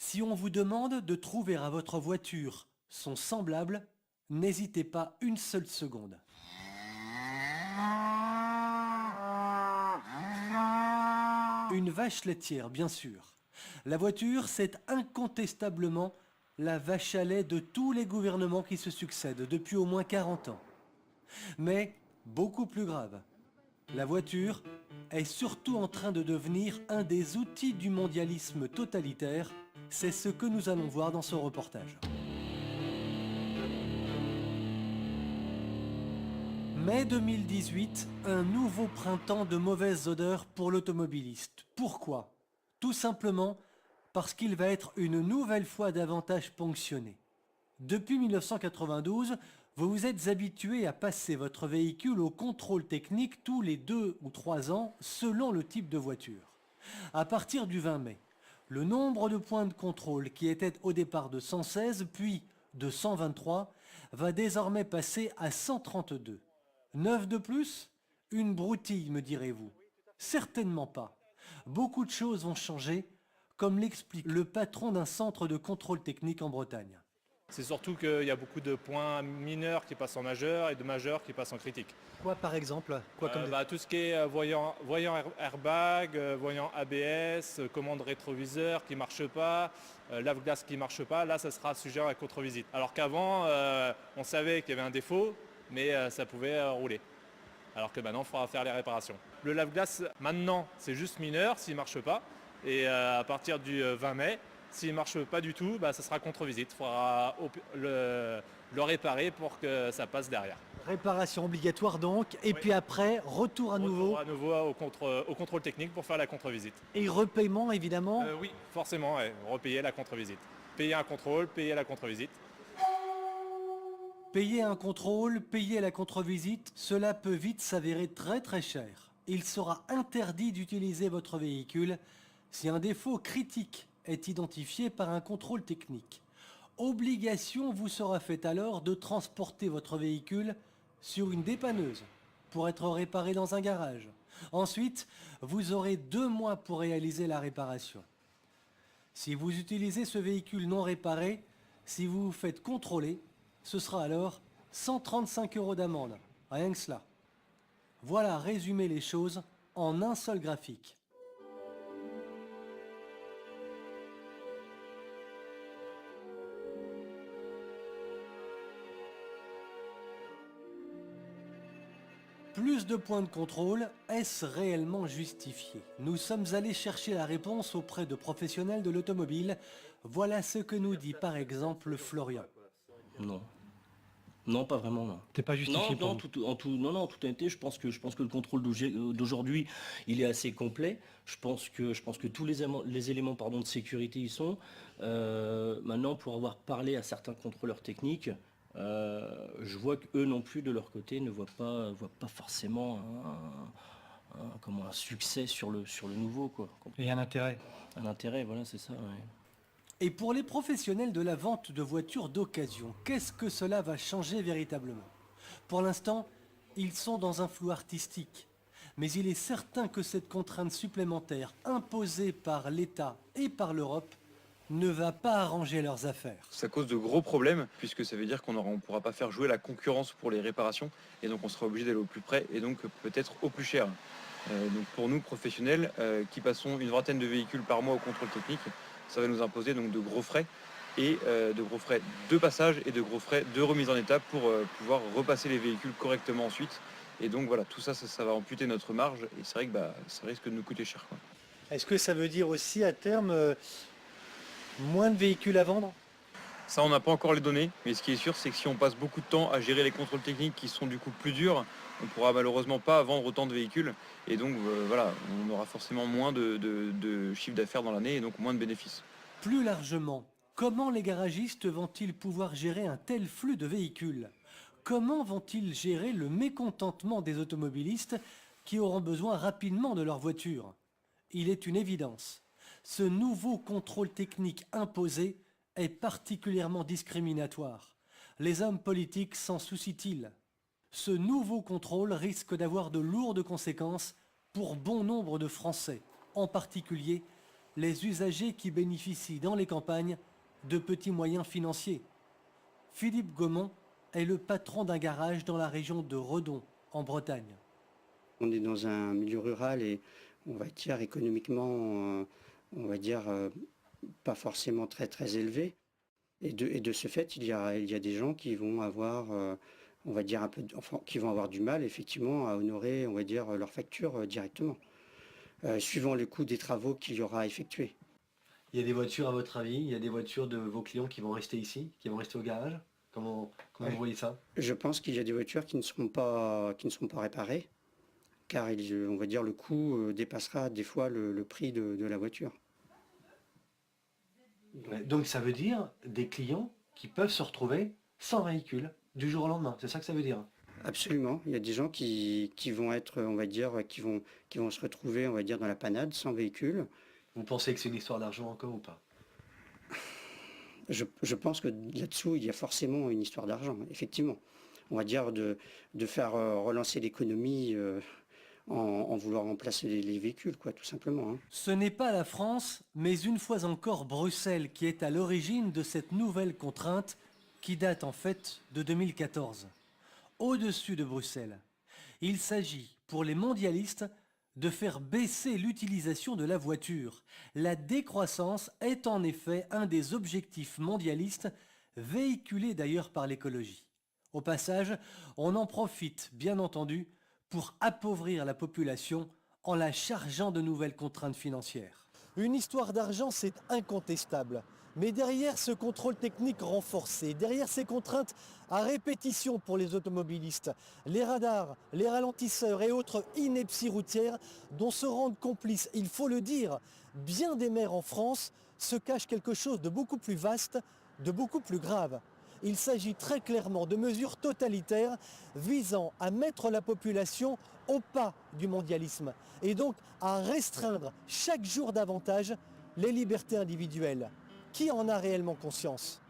Si on vous demande de trouver à votre voiture son semblable, n'hésitez pas une seule seconde. Une vache laitière, bien sûr. La voiture, c'est incontestablement la vache à lait de tous les gouvernements qui se succèdent depuis au moins 40 ans. Mais, beaucoup plus grave, la voiture est surtout en train de devenir un des outils du mondialisme totalitaire. C'est ce que nous allons voir dans ce reportage. Mai 2018, un nouveau printemps de mauvaises odeurs pour l'automobiliste. Pourquoi? Tout simplement parce qu'il va être une nouvelle fois davantage ponctionné. Depuis 1992, vous vous êtes habitué à passer votre véhicule au contrôle technique tous les 2 ou 3 ans selon le type de voiture. À partir du 20 mai, le nombre de points de contrôle qui était au départ de 116 puis de 123 va désormais passer à 132. 9 de plus? Une broutille, me direz-vous. Certainement pas. Beaucoup de choses vont changer, comme l'explique le patron d'un centre de contrôle technique en Bretagne. C'est surtout qu'il y a beaucoup de points mineurs qui passent en majeur et de majeurs qui passent en critique. Quoi par exemple? Tout ce qui est voyant airbag, voyant ABS, commande rétroviseur qui ne marche pas, lave-glace qui ne marche pas, là ça sera sujet à contre-visite. Alors qu'avant, on savait qu'il y avait un défaut, mais ça pouvait rouler. Alors que maintenant, il faudra faire les réparations. Le lave-glace, maintenant, c'est juste mineur s'il ne marche pas. Et à partir du 20 mai, s'il ne marche pas du tout, ça sera contre-visite. Il faudra le réparer pour que ça passe derrière. Réparation obligatoire donc, et puis après, retour à nouveau. À nouveau au contrôle technique pour faire la contre-visite. Et repaiement évidemment. Oui, forcément, ouais, repayer la contre-visite. Payer un contrôle, payer la contre-visite. Payer un contrôle, payer la contre-visite, cela peut vite s'avérer très très cher. Il sera interdit d'utiliser votre véhicule si un défaut critique est identifié par un contrôle technique. Obligation vous sera faite alors de transporter votre véhicule sur une dépanneuse pour être réparé dans un garage. Ensuite, vous aurez 2 mois pour réaliser la réparation. Si vous utilisez ce véhicule non réparé, si vous vous faites contrôler, ce sera alors 135 € d'amende. Rien que cela. Voilà résumer les choses en un seul graphique. Plus de points de contrôle, est-ce réellement justifié? Nous sommes allés chercher la réponse auprès de professionnels de l'automobile. Voilà ce que nous dit par exemple Florian. Non. Non, pas vraiment, non. T'es pas justifié pour vous. En toute honnêteté, je pense que le contrôle d'aujourd'hui, il est assez complet. Je pense que tous les éléments de sécurité y sont. Maintenant, pour avoir parlé à certains contrôleurs techniques, je vois qu'eux non plus, de leur côté, ne voient pas forcément un succès sur le nouveau, quoi. Et un intérêt. Un intérêt, voilà, c'est ça, ouais. Et pour les professionnels de la vente de voitures d'occasion, qu'est-ce que cela va changer véritablement? Pour l'instant, ils sont dans un flou artistique. Mais il est certain que cette contrainte supplémentaire imposée par l'État et par l'Europe ne va pas arranger leurs affaires. Ça cause de gros problèmes, puisque ça veut dire qu'on ne pourra pas faire jouer la concurrence pour les réparations, et donc on sera obligé d'aller au plus près, et donc peut-être au plus cher. Donc pour nous, professionnels, qui passons une vingtaine de véhicules par mois au contrôle technique, ça va nous imposer donc de gros frais, et de gros frais de passage et de gros frais de remise en état pour pouvoir repasser les véhicules correctement ensuite. Et donc voilà, tout ça, ça va amputer notre marge, et c'est vrai que ça risque de nous coûter cher, quoi. Est-ce que ça veut dire aussi à terme moins de véhicules à vendre? Ça, on n'a pas encore les données, mais ce qui est sûr, c'est que si on passe beaucoup de temps à gérer les contrôles techniques qui sont du coup plus durs, on ne pourra malheureusement pas vendre autant de véhicules. Et donc voilà, on aura forcément moins de chiffre d'affaires dans l'année et donc moins de bénéfices. Plus largement, comment les garagistes vont-ils pouvoir gérer un tel flux de véhicules? Comment vont-ils gérer le mécontentement des automobilistes qui auront besoin rapidement de leur voiture? Il est une évidence. Ce nouveau contrôle technique imposé est particulièrement discriminatoire. Les hommes politiques s'en soucient-ils? Ce nouveau contrôle risque d'avoir de lourdes conséquences pour bon nombre de Français, en particulier les usagers qui bénéficient dans les campagnes de petits moyens financiers. Philippe Gaumont est le patron d'un garage dans la région de Redon, en Bretagne. On est dans un milieu rural et on va dire économiquement, pas forcément très élevé. Et de ce fait, il y a des gens qui vont avoir, qui vont avoir du mal effectivement à honorer, on va dire, leurs factures directement, suivant le coût des travaux qu'il y aura à effectuer. Il y a des voitures, à votre avis, il y a des voitures de vos clients qui vont rester ici, qui vont rester au garage? Comment vous voyez ça? Je pense qu'il y a des voitures qui ne seront pas réparées, car on va dire le coût dépassera des fois le prix de la voiture. Donc ça veut dire des clients qui peuvent se retrouver sans véhicule du jour au lendemain, c'est ça que ça veut dire? Absolument, il y a des gens qui vont être, on va dire, qui vont se retrouver, on va dire, dans la panade, sans véhicule. Vous pensez que c'est une histoire d'argent encore ou pas? Je pense que là-dessous, il y a forcément une histoire d'argent, effectivement. On va dire de faire relancer l'économie en vouloir remplacer les véhicules, quoi, tout simplement. Hein. Ce n'est pas la France, mais une fois encore Bruxelles qui est à l'origine de cette nouvelle contrainte qui date en fait de 2014. Au-dessus de Bruxelles, il s'agit pour les mondialistes de faire baisser l'utilisation de la voiture. La décroissance est en effet un des objectifs mondialistes, véhiculés d'ailleurs par l'écologie. Au passage, on en profite, bien entendu, pour appauvrir la population en la chargeant de nouvelles contraintes financières. Une histoire d'argent, c'est incontestable. Mais derrière ce contrôle technique renforcé, derrière ces contraintes à répétition pour les automobilistes, les radars, les ralentisseurs et autres inepties routières dont se rendent complices, il faut le dire, bien des maires en France, se cache quelque chose de beaucoup plus vaste, de beaucoup plus grave. Il s'agit très clairement de mesures totalitaires visant à mettre la population au pas du mondialisme et donc à restreindre chaque jour davantage les libertés individuelles. Qui en a réellement conscience ?